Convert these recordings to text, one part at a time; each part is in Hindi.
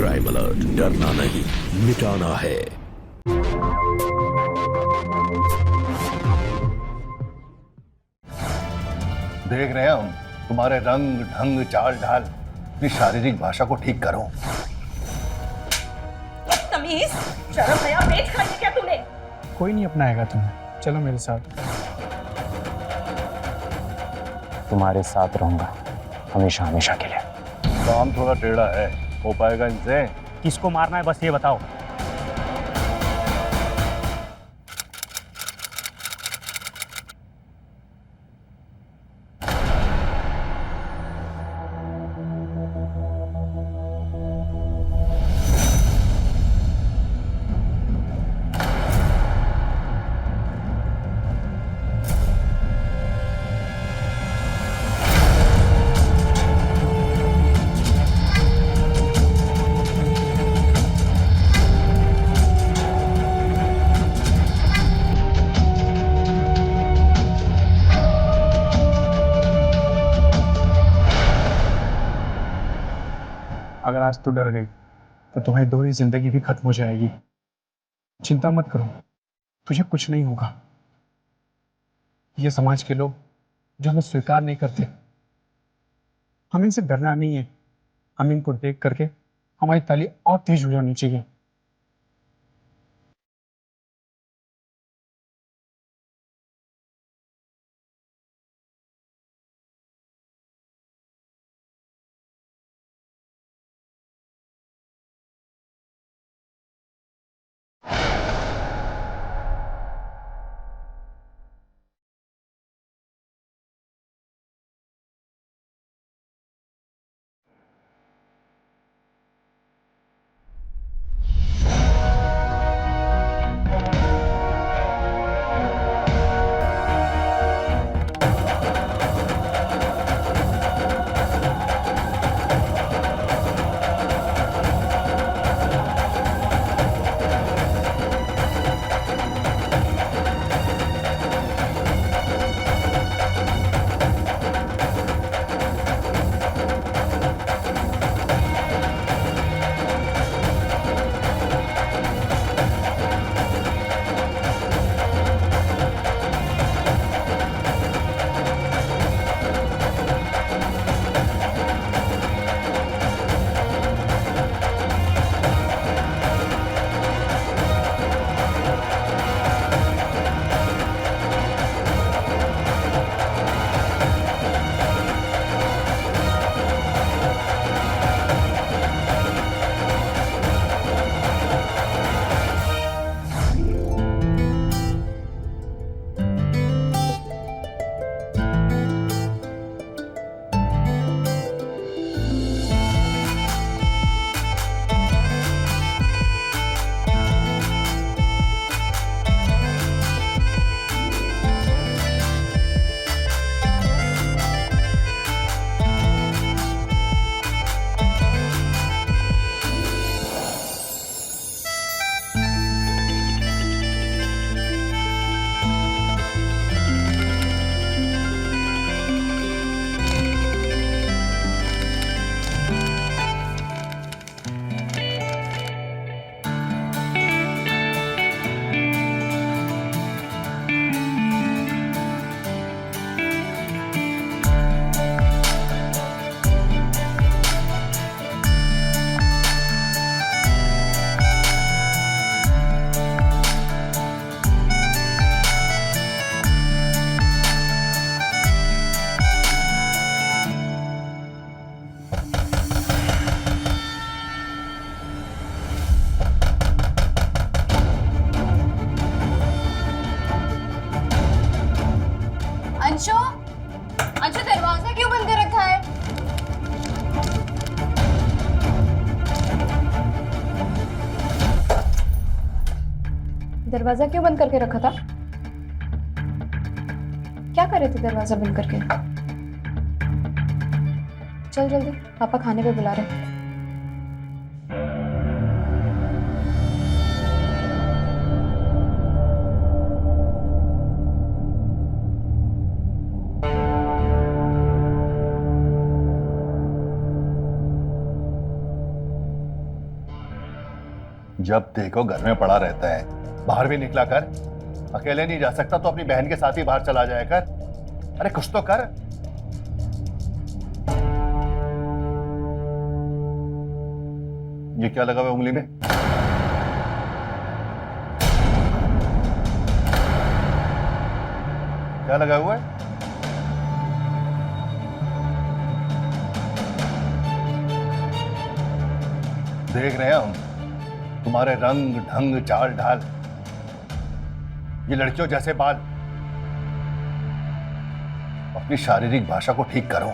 क्राइम अलर्ट, डरना नहीं मिटाना है। देख रहे हैं हम तुम्हारे रंग ढंग चाल ढाल, अपनी शारीरिक भाषा को ठीक करो। तमीज, शर्म हया पेट खाई है क्या तूने? कोई नहीं अपनाएगा तुम्हें, चलो मेरे साथ। तुम्हारे साथ रहूंगा हमेशा हमेशा के लिए। काम थोड़ा टेढ़ा है, हो पाएगा इनसे? किसको मारना है बस ये बताओ। अगर आज तू डर गई तो तुम्हारी दोहरी जिंदगी भी खत्म हो जाएगी। चिंता मत करो, तुझे कुछ नहीं होगा। ये समाज के लोग जो हमें स्वीकार नहीं करते, हमें इनसे डरना नहीं है। हमें इनको देख करके हमारी ताली और तेज हो जानी चाहिए। अंशु, अंशु दरवाजा क्यों बंद कर रखा है? दरवाजा क्यों बंद करके रखा था? क्या कर रहे थे दरवाजा बंद करके? चल जल्दी, पापा खाने पे बुला रहे हैं। जब देखो घर में पड़ा रहता है, बाहर भी निकला कर। अकेले नहीं जा सकता तो अपनी बहन के साथ ही बाहर चला जाया कर। अरे कुछ तो कर। ये क्या लगा हुआ है उंगली में? क्या लगा हुआ है? देख रहे हैं हम तुम्हारे रंग ढंग चाल ढाल, ये लड़कियों जैसे बाल। अपनी शारीरिक भाषा को ठीक करो।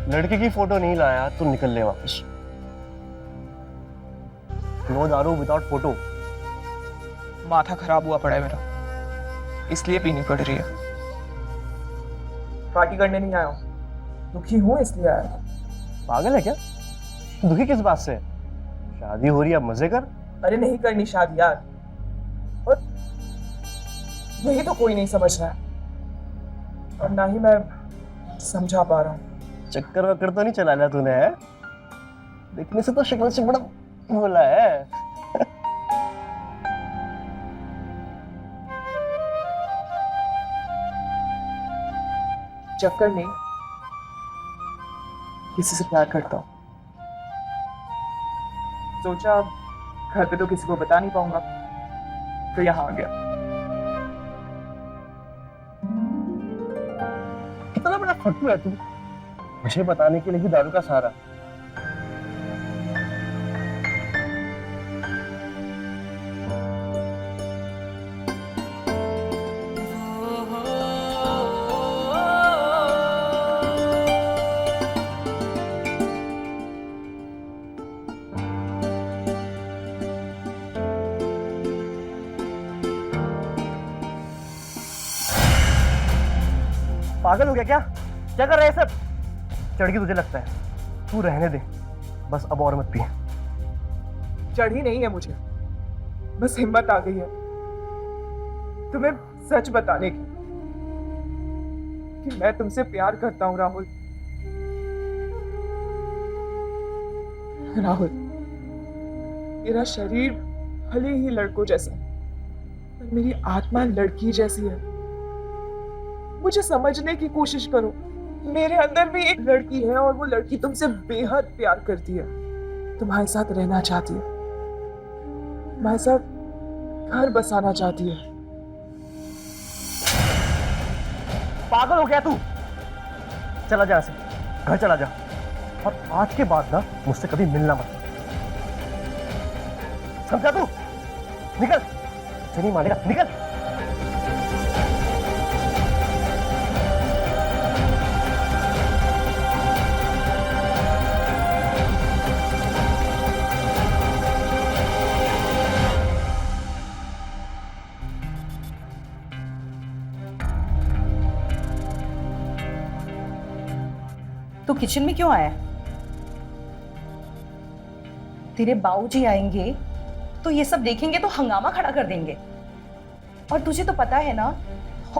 लड़के की फोटो नहीं लाया तो निकल ले वापस। नो दारू विदाउट फोटो। माथा खराब हुआ पड़ा है मेरा, इसलिए पीनी पड़ रही है। पार्टी करने नहीं आया हूँ, दुखी हूँ इसलिए आया हूँ। पागल है क्या? दुखी किस बात से? शादी हो रही है, अब मजे कर। अरे नहीं करनी शादी यार, और यही तो कोई नहीं समझ रहा है, और ना ही मैं समझा पा रहा हूँ। चक्कर वक्कर तो नहीं चला लिया तूने? है देखने से तो शक्ल से बड़ा भोला है। चक्कर नहीं, किसी से प्यार करता हूँ। सोचा घर पे तो किसी को बता नहीं पाऊंगा, तो यहाँ आ गया। कितना बड़ा फट्टू है तू, मुझे बताने के लिए कि दारू का सहारा। पागल हो गया क्या? क्या कर रहे हैं सब? चढ़गी तुझे लगता है? तू रहने दे बस, अब और मत पी। चढ़ी नहीं है मुझे, बस हिम्मत आ गई है तुम्हें सच बताने की कि मैं तुमसे प्यार करता हूं राहुल। राहुल, मेरा शरीर भले ही लड़कों जैसा, पर मेरी आत्मा लड़की जैसी है। मुझे समझने की कोशिश करो, मेरे अंदर भी एक लड़की है और वो लड़की तुमसे बेहद प्यार करती है, तुम्हारे साथ रहना चाहती है, तुम्हारे साथ घर बसाना चाहती है। पागल हो गया तू? चला जा से, घर चला जा, और आज के बाद ना मुझसे कभी मिलना मत। समझा तू? निकल, नहीं मानेगा, निकल। तू किचन में क्यों आया? तेरे बाबूजी आएंगे तो ये सब देखेंगे तो हंगामा खड़ा कर देंगे, और तुझे तो पता है ना,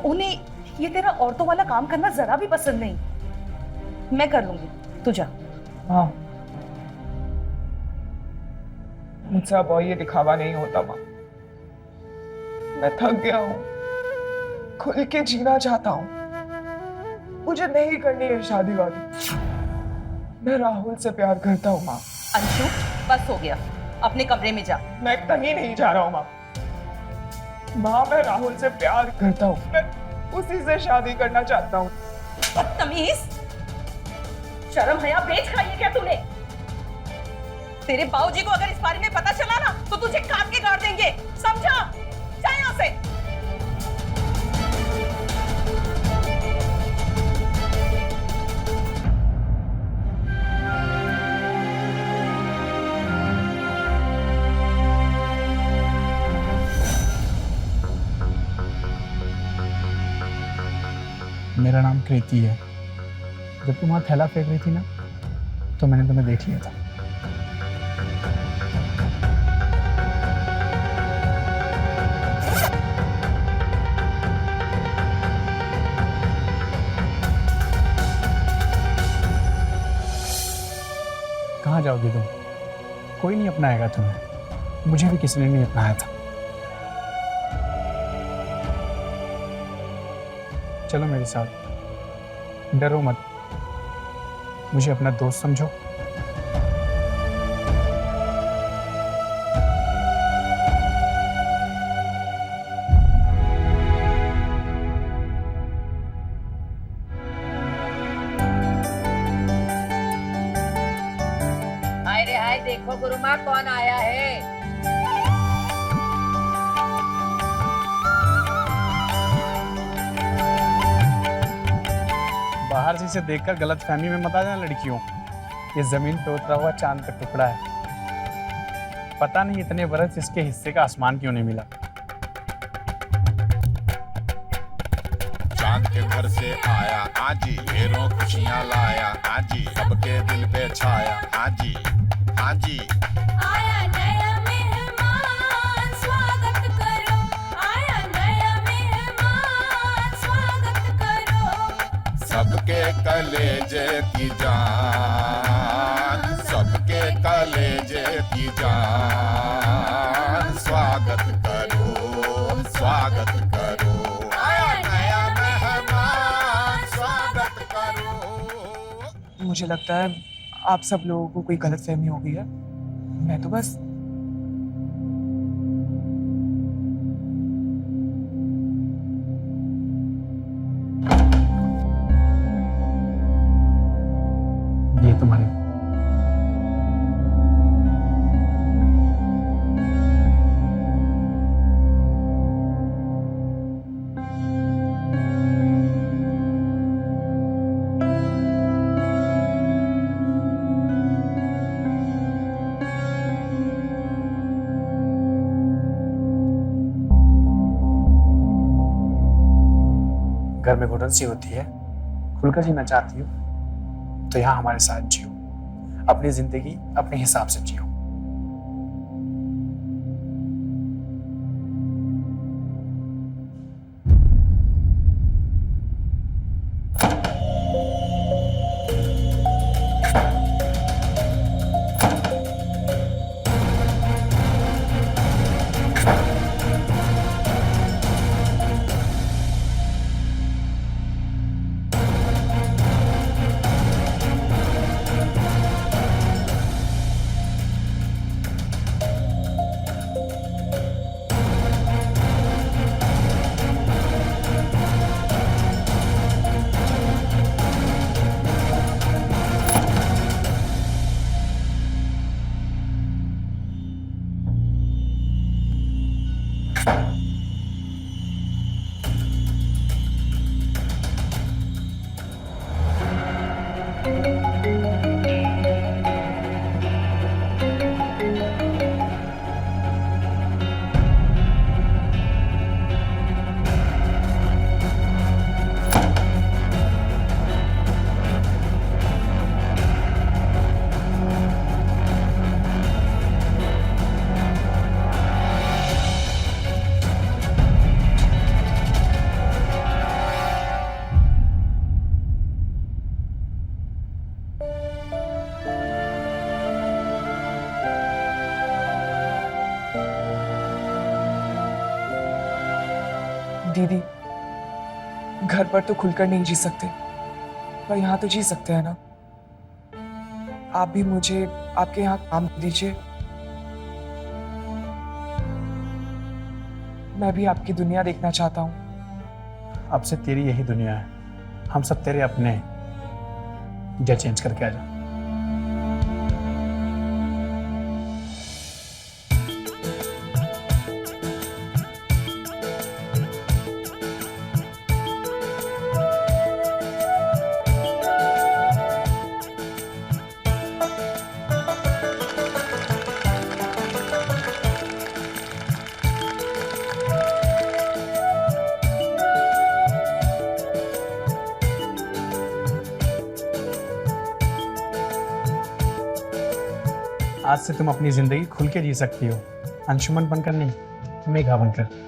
उन्हें ये तेरा औरतों वाला काम करना जरा भी पसंद नहीं। मैं कर लूंगी, तू जा। हाँ, मुझसे अब और ये दिखावा नहीं होता माँ। मैं थक गया हूँ, खुल के जीना चाहता हूँ। मुझे नहीं करनी है शादी वादी। मैं राहुल से प्यार करता हूँ माँ। अंशु, बस हो गया, अपने कमरे में जा। मैं कहीं नहीं जा रहा हूँ माँ। माँ, मैं राहुल से प्यार करता हूँ, मैं उसी से शादी करना चाहता हूँ। बदतमीज, शर्म हया बेच खाई है क्या तूने? तेरे बाबूजी को अगर इस बारे में पता चला ना तो तुझे काट के गाड़ देंगे, समझा? जा यहाँ से। मेरा नाम कृति है। जब तुम वहाँ थैला फेंक रही थी ना, तो मैंने तुम्हें देख लिया था। कहाँ जाओगी तुम? कोई नहीं अपनाएगा तुम्हें, मुझे भी किसी ने नहीं अपनाया था। चलो मेरे साथ, डरो मत, मुझे अपना दोस्त समझो। हाय रे हाय, देखो गुरु माँ कौन आया है। बाहर से इसे देखकर गलतफहमी में मत आ जाना लड़कियों, ये जमीन पे उतरा हुआ चांद का टुकड़ा है। पता नहीं इतने बरस इसके हिस्से का आसमान क्यों नहीं मिला। चांद के घर से आया आजी, ढेरों खुशियां लाया आजी, सबके दिल पे छाया आजी, आजी। आया नया मेहमान, स्वागत करो। आया नया मेहमान, स्वागत करो। सबके कलेजे की जान, सबके कलेजे की जान, स्वागत करो, स्वागत करो। आया नया मेहमान, स्वागत करो। मुझे लगता है आप सब लोगों को कोई गलतफहमी हो गई है। मैं तो बस ये तुम्हारे घर में घुटन सी होती है, खुलकर जीना चाहती हो तो यहाँ हमारे साथ जियो, अपनी जिंदगी अपने हिसाब से जियो। दीदी, घर पर तो खुलकर नहीं जी सकते, पर यहाँ तो जी सकते हैं ना। आप भी मुझे आपके यहाँ काम दीजिए। मैं भी आपकी दुनिया देखना चाहता हूँ। अब से तेरी यही दुनिया है, हम सब तेरे अपने हैं। जा चेंज करके आ जा। आज से तुम अपनी जिंदगी खुल के जी सकती हो, अंशुमन बनकर नहीं, मेघा बनकर।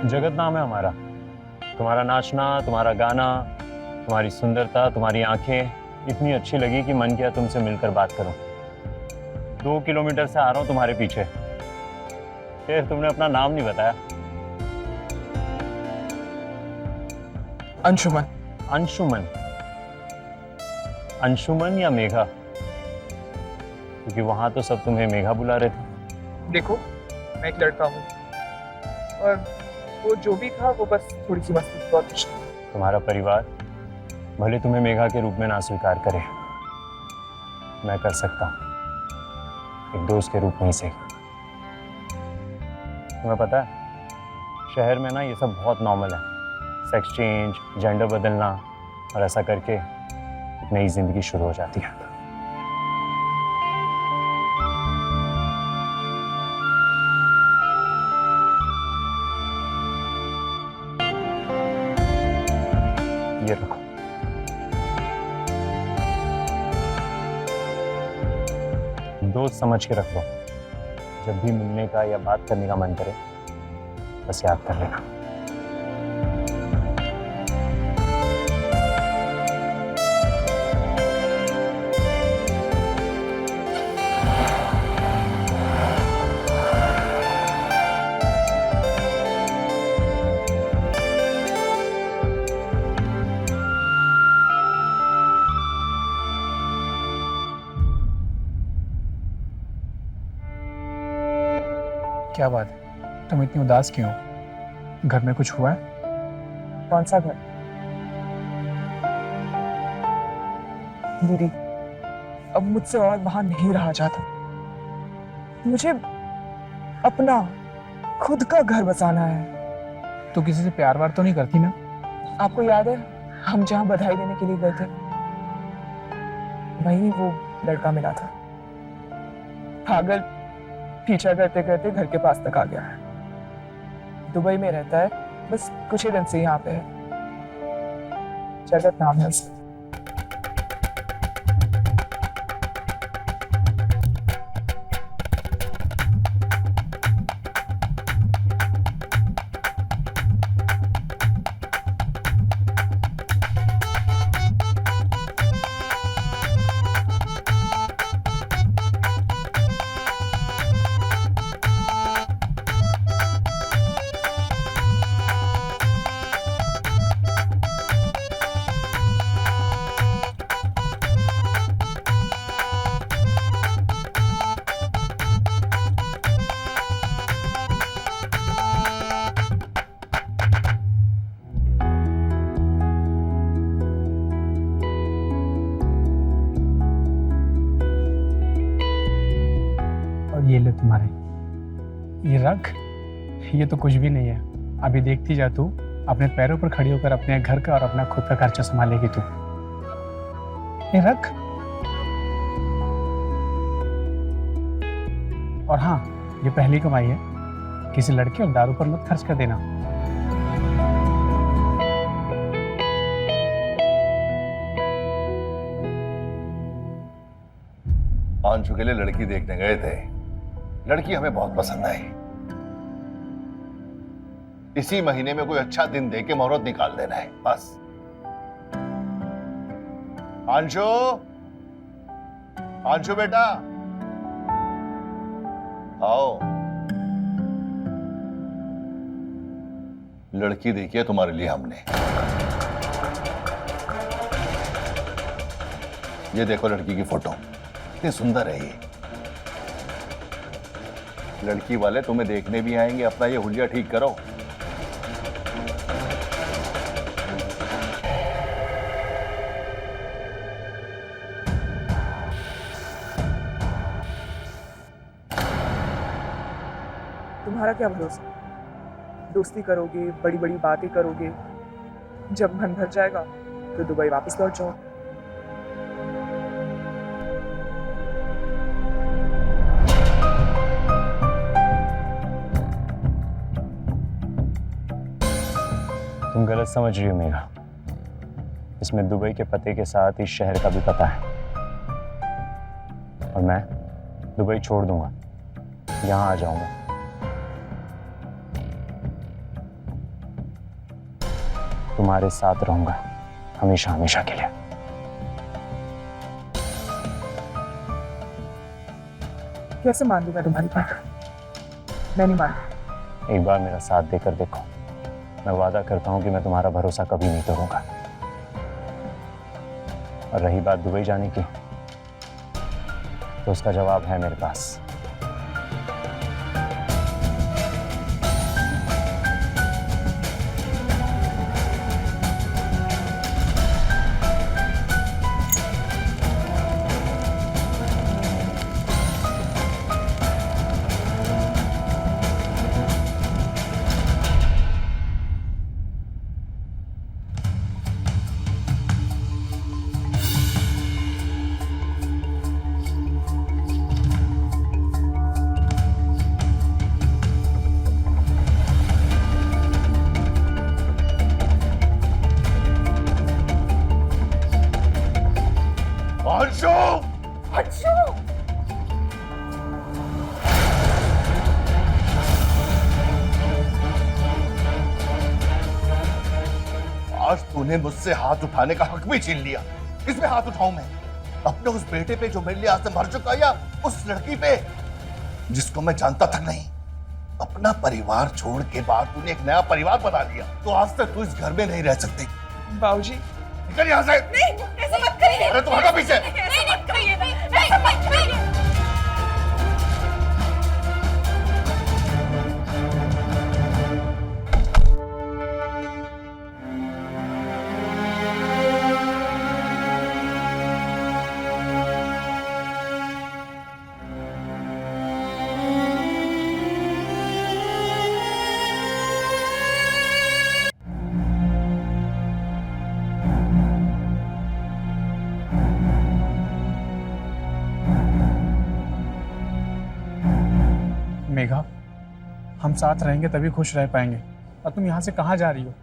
जगत नाम है हमारा। तुम्हारा नाचना, तुम्हारा गाना, तुम्हारी सुंदरता, तुम्हारी आंखें इतनी अच्छी लगी कि मन किया तुमसे मिलकर बात करूं। 2 किलोमीटर से आ रहा हूं तुम्हारे पीछे। फिर तुमने अपना नाम नहीं बताया। अंशुमन। अंशुमन? अंशुमन या मेघा? क्योंकि वहां तो सब तुम्हें मेघा बुला रहे थे। देखो, मैं एक लड़का हूँ और वो जो भी था वो बस थोड़ी सी मस्ती थी, बहुत कुछ नहीं। तुम्हारा परिवार भले तुम्हें मेघा के रूप में ना स्वीकार करे, मैं कर सकता हूँ एक दोस्त के रूप में ही सही। तुम्हें पता है, शहर में ना ये सब बहुत नॉर्मल है। सेक्स चेंज, जेंडर बदलना, और ऐसा करके एक नई जिंदगी शुरू हो जाती है। ये रखो। दोस्त समझ के रख लो। जब भी मिलने का या बात करने का मन करे बस याद कर लेना। क्या बात है, तुम इतनी उदास क्यों हो? घर में कुछ हुआ है? कौन सा घर? दीदी, अब मुझसे और बाहर नहीं रहा जाता। मुझे अपना खुद का घर बसाना है। तो किसी से प्यार वार तो नहीं करती ना? आपको याद है हम जहाँ बधाई देने के लिए गए थे, वहीं वो लड़का मिला था। पागल पीछा करते करते घर के पास तक आ गया है। दुबई में रहता है, बस कुछ ही दिन से यहाँ पे है। जगत नाम है उसका। तुम्हारे। ये रख, ये तो कुछ भी नहीं है। अभी देखती जा तू, अपने पैरों पर खड़ी होकर अपने घर का और अपना खुद का खर्चा संभालेगी तू। ये रख। और हाँ, ये पहली कमाई है, किसी लड़के और दारू पर मत खर्च कर देना। आंशु के लिए लड़की देखने गए थे। लड़की हमें बहुत पसंद आई। इसी महीने में कोई अच्छा दिन देके मुहूर्त निकाल देना है बस। आंशु, आंशु बेटा आओ। लड़की देखी है तुम्हारे लिए हमने। ये देखो लड़की की फोटो, कितनी सुंदर है ये। लड़की वाले तुम्हें देखने भी आएंगे, अपना ये हुलिया ठीक करो। तुम्हारा क्या भरोसा, दोस्ती करोगे, बड़ी बड़ी बातें करोगे, जब मन भर जाएगा तो दुबई वापस लौट जाओ। तुम गलत समझ रही हो मेघा। इसमें दुबई के पते के साथ इस शहर का भी पता है। और मैं दुबई छोड़ दूंगा, यहां आ जाऊंगा। तुम्हारे साथ रहूंगा हमेशा हमेशा के लिए। कैसे मान लूं मैं तुम्हारी बात? मैं नहीं मान। एक बार मेरा साथ देकर देखो। मैं वादा करता हूं कि मैं तुम्हारा भरोसा कभी नहीं तोड़ूंगा। और रही बात दुबई जाने की, तो उसका जवाब है मेरे पास। आंशु! अंशु! आज तूने मुझसे हाथ उठाने का हक भी छीन लिया। किस पे हाथ उठाऊं मैं? अपने उस बेटे पे जो मेरे लिए आज से मर चुका, या उस लड़की पे जिसको मैं जानता तक नहीं? अपना परिवार छोड़ के बाद तूने एक नया परिवार बना लिया, तो आज तक तू इस घर में नहीं रह सकती। बाबूजी, निकल यहाँ से। नहीं, ऐसा मत करिए। अरे तुम हटो पीछे। नहीं, मत करिए, ऐसा मत करिए। मेघा, हम साथ रहेंगे तभी खुश रह पाएंगे। और तुम यहाँ से कहाँ जा रही हो?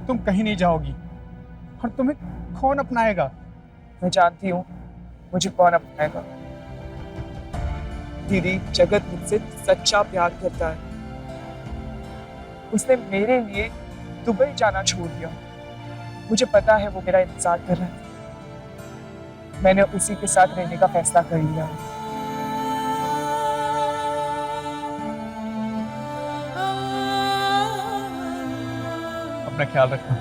तुम कहीं नहीं जाओगी। और तुम्हें कौन अपनाएगा? मैं जानती हूँ मुझे कौन अपनाएगा। दीदी, जगत मुझसे सच्चा प्यार करता है। उसने मेरे लिए दुबई जाना छोड़ दिया। मुझे पता है वो मेरा इंतजार कर रहा है। मैंने उसी के साथ रहने का फैसला कर लिया है। अपना ख्याल रखना।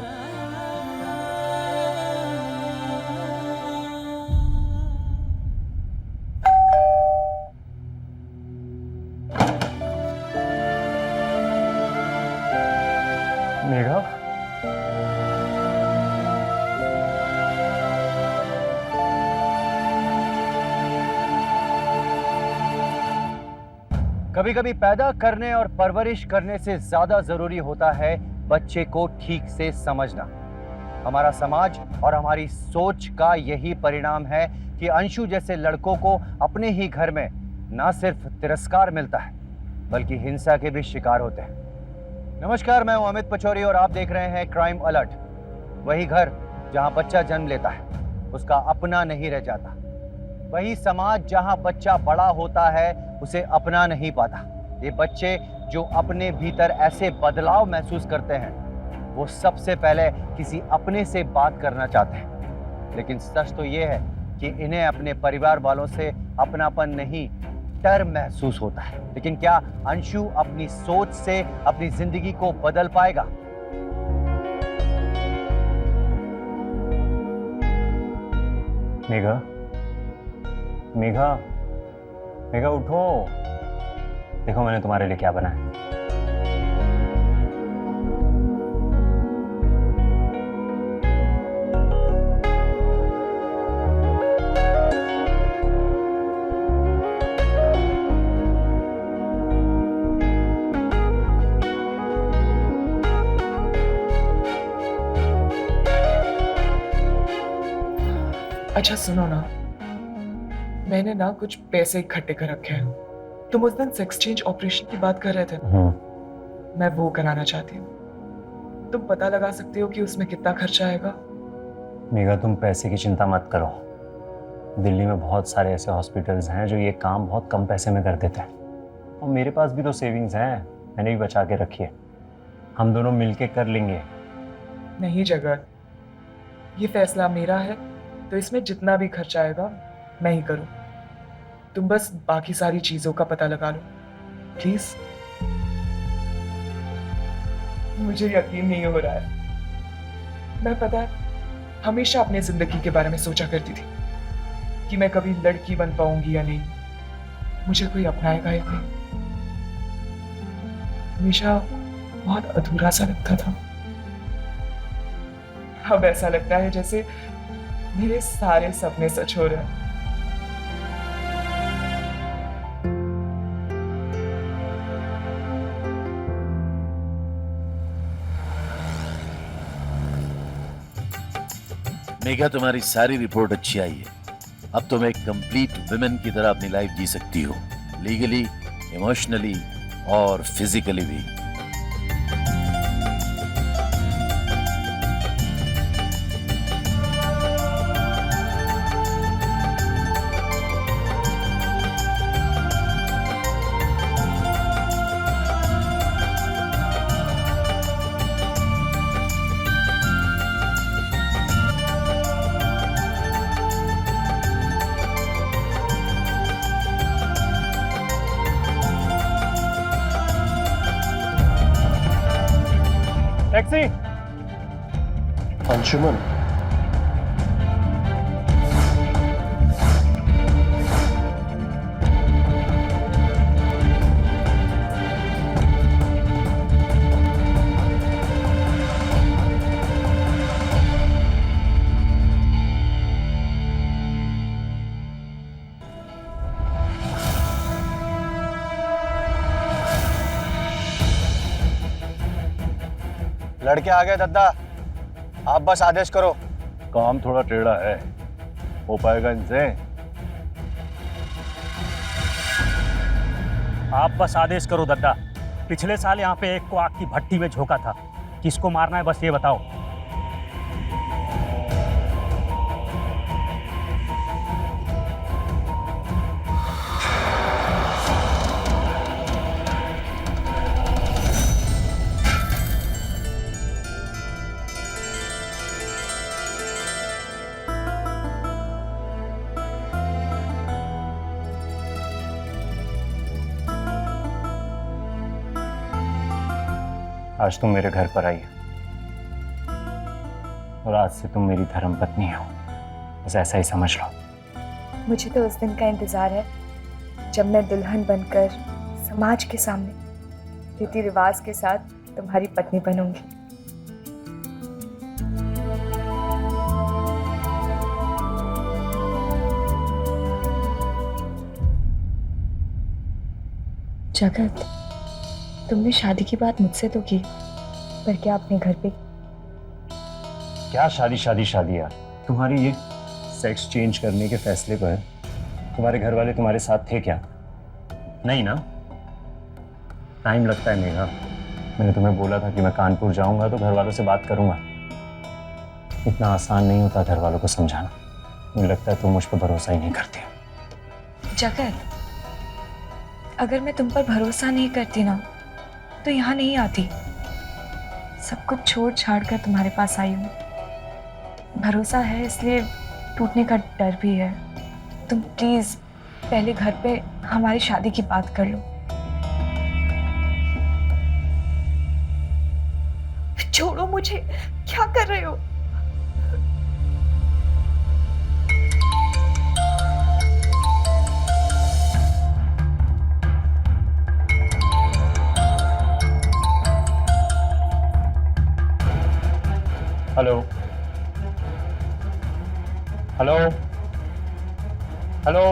मेघा, कभी कभी पैदा करने और परवरिश करने से ज्यादा जरूरी होता है बच्चे को ठीक से समझना। हमारा समाज और हमारी सोच का यही परिणाम है कि अंशु जैसे लड़कों को अपने ही घर में ना सिर्फ तिरस्कार मिलता है बल्कि हिंसा के भी शिकार होते हैं। नमस्कार, मैं हूं अमित पचौरी और आप देख रहे हैं क्राइम अलर्ट। वही घर जहां बच्चा जन्म लेता है उसका अपना नहीं रह जाता, वही समाज जहां बच्चा बड़ा होता है उसे अपना नहीं पाता। ये बच्चे जो अपने भीतर ऐसे बदलाव महसूस करते हैं वो सबसे पहले किसी अपने से बात करना चाहते हैं, लेकिन सच तो ये है कि इन्हें अपने परिवार वालों से अपनापन नहीं, डर महसूस होता है। लेकिन क्या अंशु अपनी सोच से अपनी जिंदगी को बदल पाएगा? मेघा, मेघा, मेघा उठो। देखो मैंने तुम्हारे लिए क्या बनाया। अच्छा सुनो ना, मैंने ना कुछ पैसे इकट्ठे कर रखे हैं। तुम उस दिन सेक्स चेंज ऑपरेशन की बात कर रहे थे ना, मैं वो कराना चाहती हूँ। तुम पता लगा सकते हो कि उसमें कितना खर्चा आएगा? मेघा, तुम पैसे की चिंता मत करो। दिल्ली में बहुत सारे ऐसे हॉस्पिटल्स हैं जो ये काम बहुत कम पैसे में कर देते हैं। और मेरे पास भी तो सेविंग्स हैं, मैंने भी बचा के रखी है। हम दोनों मिलके कर लेंगे। नहीं जगत, ये फैसला मेरा है, तो इसमें जितना भी खर्चा आएगा मैं ही करूं। तुम बस बाकी सारी चीजों का पता लगा लो प्लीज। मुझे यकीन नहीं हो रहा है। मैं पता है हमेशा अपने जिंदगी के बारे में सोचा करती थी कि मैं कभी लड़की बन पाऊंगी या नहीं, मुझे कोई अपनाएगा या नहीं। हमेशा बहुत अधूरा सा लगता था। अब ऐसा लगता है जैसे मेरे सारे सपने सच हो रहे हैं। मेघा, तुम्हारी सारी रिपोर्ट अच्छी आई है। अब तुम एक कंप्लीट वुमेन की तरह अपनी लाइफ जी सकती हो, लीगली, इमोशनली और फिजिकली भी। टैक्सी। अंशुमन, लड़के आ गए दद्दा, आप बस आदेश करो। काम थोड़ा टेढ़ा है, हो पाएगा इनसे? आप बस आदेश करो दद्दा। पिछले साल यहाँ पे एक को आग की भट्टी में झोंका था, किसको मारना है बस ये बताओ। आज तुम मेरे घर पर आई हो और आज से तुम मेरी धर्मपत्नी हो, बस ऐसा ही समझ लो। मुझे तो उस दिन का इंतजार है जब मैं दुल्हन बनकर समाज के सामने रीति रिवाज के साथ तुम्हारी पत्नी बनूंगी। जगत, तुमने शादी की बात मुझसे तो की, पर क्या अपने घर पे? क्या शादी शादी शादी यार, तुम्हारी ये सेक्स चेंज करने के फैसले पर तुम्हारे घर वाले तुम्हारे साथ थे क्या? नहीं ना? टाइम लगता है मेघा। मैंने तुम्हें बोला था कि मैं कानपुर जाऊंगा तो घर वालों से बात करूंगा। इतना आसान नहीं होता घर वालों को समझाना। मुझे लगता है तुम मुझ पर भरोसा ही नहीं करते। जगत, अगर मैं तुम पर भरोसा नहीं करती ना तो यहाँ नहीं आती। सब कुछ छोड़ छाड़ कर तुम्हारे पास आई हूँ। भरोसा है इसलिए टूटने का डर भी है। तुम प्लीज पहले घर पे हमारी शादी की बात कर लो। छोड़ो मुझे, क्या कर रहे हो? Hello hello hello.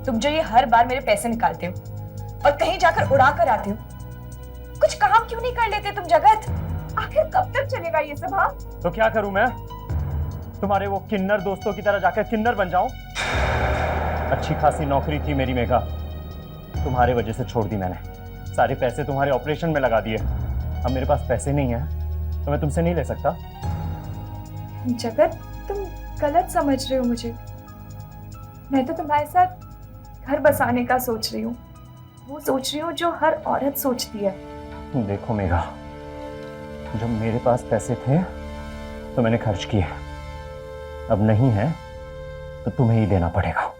तुम जो ये हर बार मेरे पैसे निकालते हो और कहीं जाकर उड़ा कर आते हो, कुछ काम क्यों नहीं कर लेते तुम जगत? आखिर कब तक चलेगा ये सब? हाँ, तो क्या करूं मैं? तुम्हारे वो किन्नर दोस्तों की तरह जाकर किन्नर बन जाऊं? अच्छी खासी नौकरी थी मेरी मेघा, तुम्हारे वजह से छोड़ दी मैंने। सारे पैसे तुम्हारे ऑपरेशन में लगा दिए। अब मेरे पास पैसे नहीं है तो मैं तुमसे नहीं ले सकता। जगत, तुम गलत समझ रहे हो मुझे। मैं तो तुम्हारे साथ घर बसाने का सोच रही हूँ। वो सोच रही हूँ जो हर औरत सोचती है। देखो मेघा, जब मेरे पास पैसे थे तो मैंने खर्च किए, अब नहीं है तो तुम्हें ही देना पड़ेगा।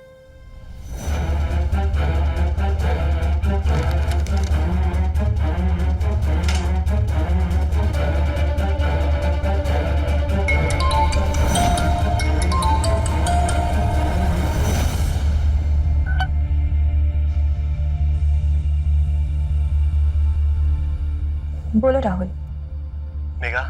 बोलो राहुल। मेघा,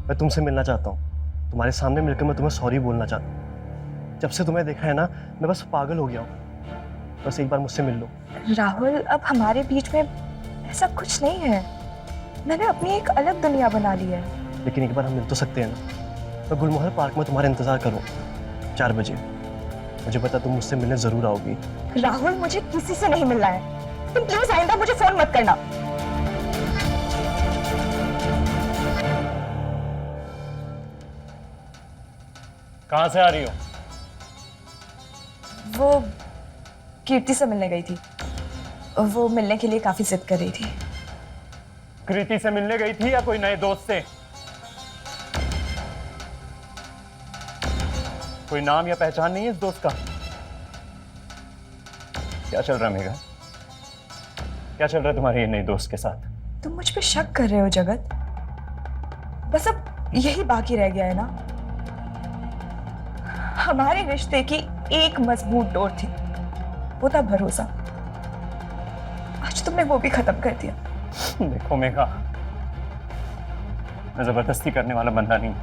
मैं तुमसे मिलना चाहता हूँ। तुम्हारे सामने मिलकर मैं तुम्हें सॉरी बोलना चाहता हूँ। जब से तुम्हें देखा है ना, मैं बस पागल हो गया हूँ। बस एक बार मुझसे मिल लो। राहुल, अब हमारे बीच में ऐसा कुछ नहीं है। मैंने अपनी एक अलग दुनिया बना ली है। लेकिन एक बार हम मिल तो सकते हैं ना? मैं गुलमोहर पार्क में तुम्हारा इंतजार करूँ 4 बजे। मुझे पता तुम मुझसे मिलने जरूर आओगी। राहुल, मुझे किसी से नहीं मिलना है। तुम प्लीज आइंदा मुझे फोन मत करना। कहां से आ रही हो? वो कीर्ति से मिलने गई थी। वो मिलने के लिए काफी जिद कर रही थी। कृति से मिलने गई थी या कोई नए दोस्त से? कोई नाम या पहचान नहीं है इस दोस्त का? क्या चल रहा है मेघा? क्या चल रहा है तुम्हारे ये नए दोस्त के साथ? तुम मुझ पे शक कर रहे हो जगत? बस अब यही बाकी रह गया है ना। हमारे रिश्ते की एक मजबूत डोर थी, वो था भरोसा। आज तुमने वो भी खत्म कर दिया। देखो मेघा, मैं जबरदस्ती करने वाला बंदा नहीं।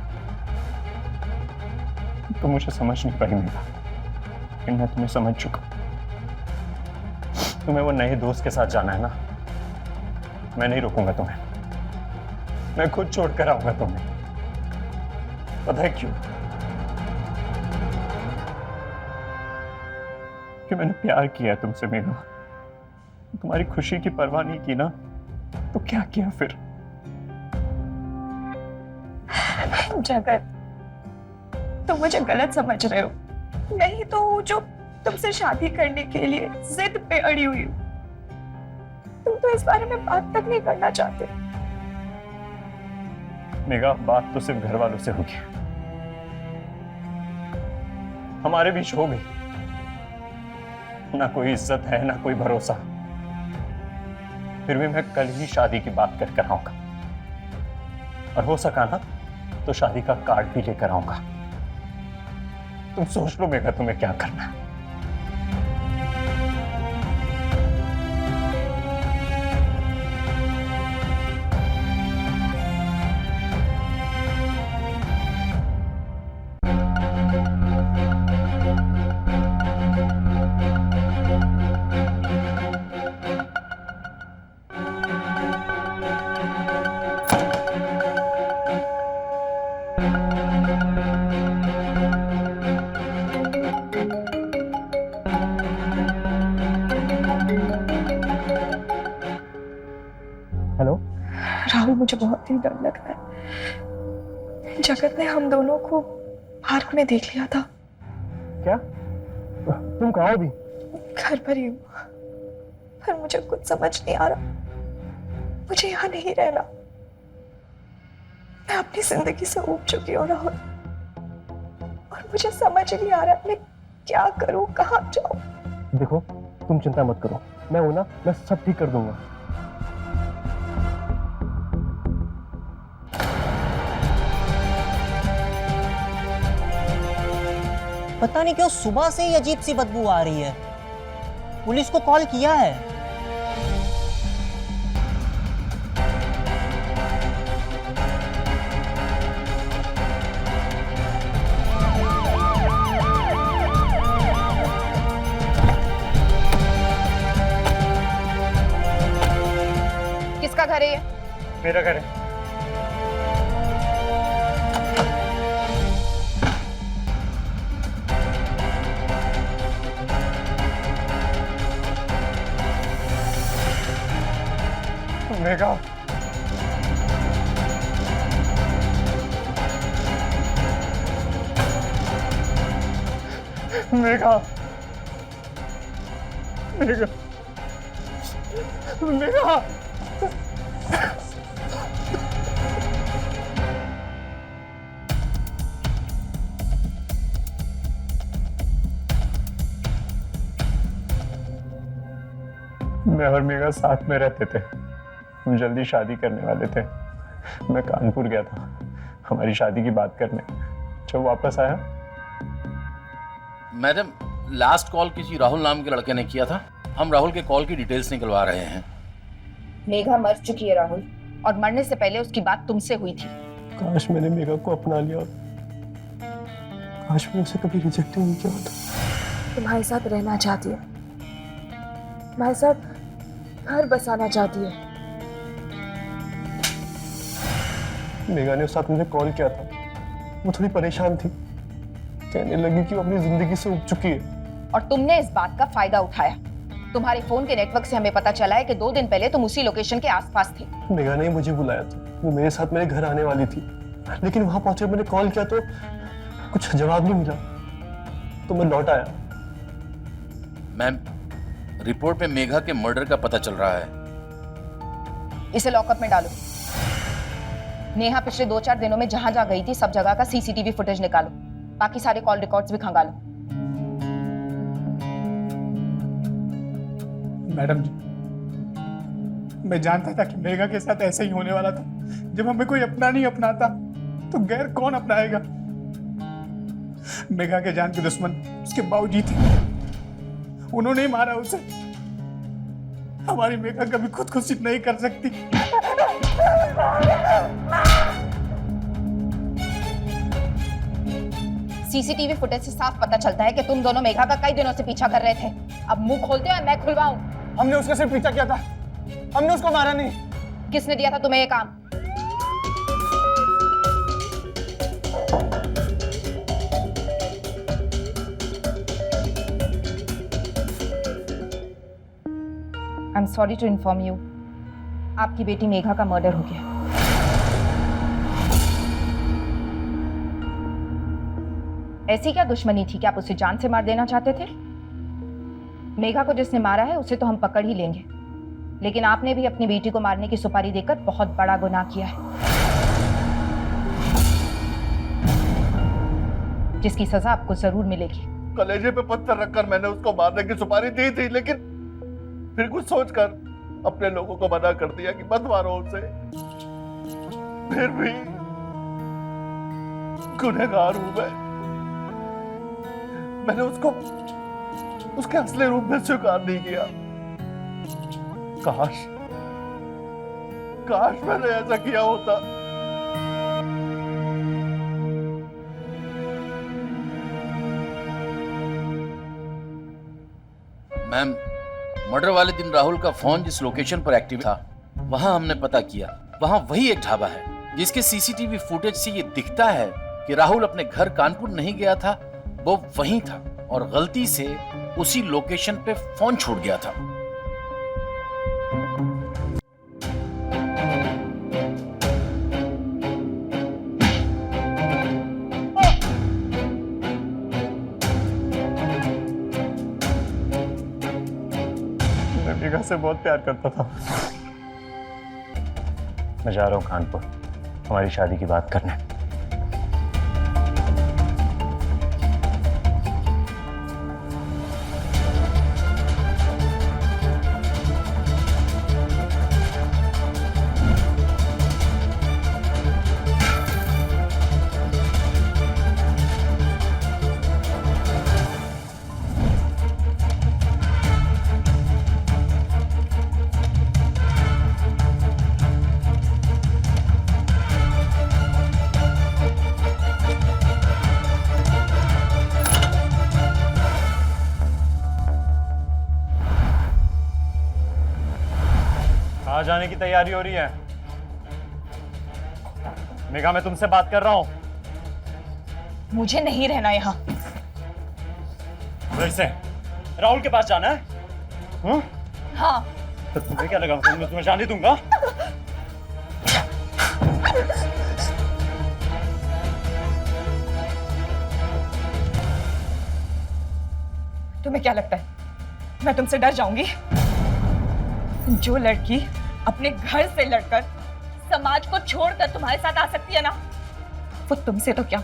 तुम मुझे समझ नहीं पाई मेघा, लेकिन मैं तुम्हें समझ चुका। तुम्हें वो नए दोस्त के साथ जाना है ना, मैं नहीं रोकूंगा तुम्हें। मैं खुद छोड़ कर आऊंगा तुम्हें। पता है क्यों? कि मैंने प्यार किया है तुमसे मेघा। तुम्हारी खुशी की परवाह नहीं की ना, तो क्या किया फिर? जगत, तुम मुझे गलत समझ रहे हो। नहीं तो हूँ जो तुमसे शादी करने के लिए जिद पे अड़ी हुई हूँ। तुम तो इस बारे में बात तक नहीं करना चाहते। मेघा, बात तो सिर्फ घर वालों से होगी, हमारे बीच हो गई। ना कोई इज्जत है ना कोई भरोसा। फिर भी मैं कल ही शादी की बात कर आऊंगा, और हो सका ना तो शादी का कार्ड भी लेकर आऊंगा। तुम सोच लो मेघा तुम्हें क्या करना है। हेलो राहुल, मुझे बहुत ही डर लग रहा है। जगत ने हम दोनों को पार्क में देख लिया था। क्या? तुम कहाँ हो अभी? घर पर ही हूँ, पर मुझे कुछ समझ नहीं आ रहा। मुझे यहाँ नहीं रहना। मैं अपनी जिंदगी से ऊब चुकी हूँ राहुल, और मुझे समझ नहीं आ रहा मैं क्या करूँ, कहाँ जाऊँ। देखो, तुम चिंता मत करो, मैं हूं ना, मैं सब ठीक कर दूंगा। पता नहीं क्यों सुबह से ही अजीब सी बदबू आ रही है। पुलिस को कॉल किया है। किसका घर है ये? मेरा घर है। मेघा, मेघा, मेघा, मेघा। मैं और मेघा साथ में रहते थे। हम जल्दी शादी करने वाले थे। मैं कानपुर गया था हमारी शादी की बात करने। जब वापस आया, मैडम लास्ट कॉल किसी राहुल नाम के लड़के ने किया था। हम राहुल के कॉल की डिटेल्स निकलवा रहे हैं। मेघा मर चुकी है राहुल, और मरने से पहले उसकी बात तुमसे हुई थी। काश मैंने मेघा को अपना लिया, काश मैंने उसे कभी रिजेक्ट नहीं किया होता। तुम्हारे साथ रहना चाहती है, तुम्हारे साथ घर बसाना चाहती है। मेघा ने उस साथ मुझे कॉल किया था। वो थोड़ी परेशान थी, कहने लगी कि वो अपनी जिंदगी से उब चुकी है। और तुमने इस बात का फायदा उठाया। तुम्हारे फोन के नेटवर्क से हमें पता चला है कि 2 दिन पहले तुम उसी लोकेशन के आसपास थे। मेघा ने मुझे बुलाया था, वो मेरे साथ मेरे घर आने वाली थी, लेकिन वहां पहुंचे मैंने कॉल किया तो कुछ जवाब नहीं मिला, तो मैं लौट आया। मैम, रिपोर्ट में मेघा के मर्डर का पता चल रहा है। इसे लॉकअप में डालो। नेहा पिछले 2-4 दिनों में जहां गई थी सब जगह का सीसीटीवी फुटेज निकालो। बाकी सारे कॉल रिकॉर्ड्स भी खंगालो। मैडम जी, मैं जानता था कि मेघा के साथ ऐसे ही होने वाला था। जब हमें कोई अपना नहीं अपनाता तो गैर कौन अपनाएगा। मेघा के जान के दुश्मन उसके बाबूजी थे, उन्होंने ही मारा उसे। हमारी मेघा कभी खुदकुशी नहीं कर सकती। सीसीटीवी फुटेज से साफ पता चलता है कि तुम दोनों मेघा का कई दिनों से पीछा कर रहे थे। अब मुंह खोलते हो या मैं खुलवाऊं? हमने उसका सिर्फ पीछा किया था, हमने उसको मारा नहीं। किसने दिया था तुम्हें ये काम? I am sorry to inform you, आपकी बेटी मेघा का मर्डर हो गया। ऐसी क्या दुश्मनी थी कि आप उसे जान से मार देना चाहते थे? मेघा को जिसने मारा है उसे तो हम पकड़ ही लेंगे, लेकिन आपने भी अपनी बेटी को मारने की सुपारी देकर बहुत बड़ा गुनाह किया है, जिसकी सजा आपको जरूर मिलेगी। कलेजे पे पत्थर रखकर मैंने उसको मारने की सुपारी दी थी, लेकिन फिर कुछ सोचकर अपने लोगों को मना कर दिया कि मत मारो उसे। फिर भी गुनहगार हूं मैं। मैंने उसको उसके असली रूप में स्वीकार नहीं किया। काश काश मैंने ऐसा किया होता। मैम, मर्डर वाले दिन राहुल का फोन जिस लोकेशन पर एक्टिव था वहां हमने पता किया, वहां वही एक ढाबा है जिसके सीसीटीवी फुटेज से ये दिखता है कि राहुल अपने घर कानपुर नहीं गया था, वो वहीं था और गलती से उसी लोकेशन पे फोन छूट गया था। मैं मेघा से बहुत प्यार करता था। मैं जा रहा हूँ कानपुर हमारी शादी की बात करने। कहाँ जाने की तैयारी हो रही है? मेघा, मैं तुमसे बात कर रहा हूं। मुझे नहीं रहना यहाँ। वैसे राहुल के पास जाना है? हाँ। तो तुम्हें क्या लगा मैं तुम्हें जाने दूंगा? तुम्हें क्या लगता है मैं तुमसे डर जाऊंगी? जो लड़की अपने घर से लड़कर समाज को छोड़कर तुम्हारे साथ आ सकती है ना, वो तुमसे तो क्या,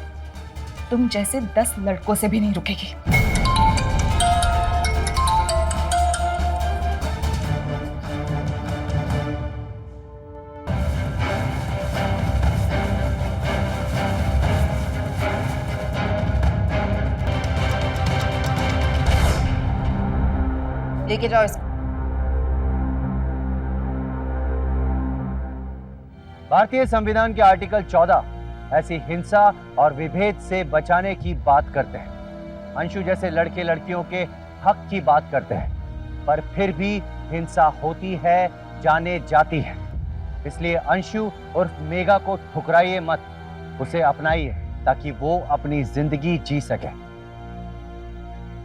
तुम जैसे 10 लड़कों से भी नहीं रुकेगी। लेके जाओ इसको। भारतीय संविधान के आर्टिकल 14 ऐसी हिंसा और विभेद से बचाने की बात करते हैं। अंशु जैसे लड़के लड़कियों के हक की बात करते हैं, पर फिर भी हिंसा होती है, जाने जाती है। इसलिए अंशु उर्फ मेघा को ठुकराइए मत, उसे अपनाइए ताकि वो अपनी जिंदगी जी सके।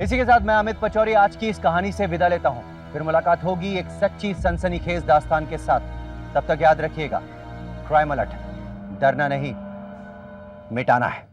इसी के साथ मैं अमित पचौरी आज की इस कहानी से विदा लेता हूं। फिर मुलाकात होगी एक सच्ची सनसनीखेज दास्तान के साथ। तब तक याद रखिएगा, क्राइम अलर्ट, डरना नहीं मिटाना है।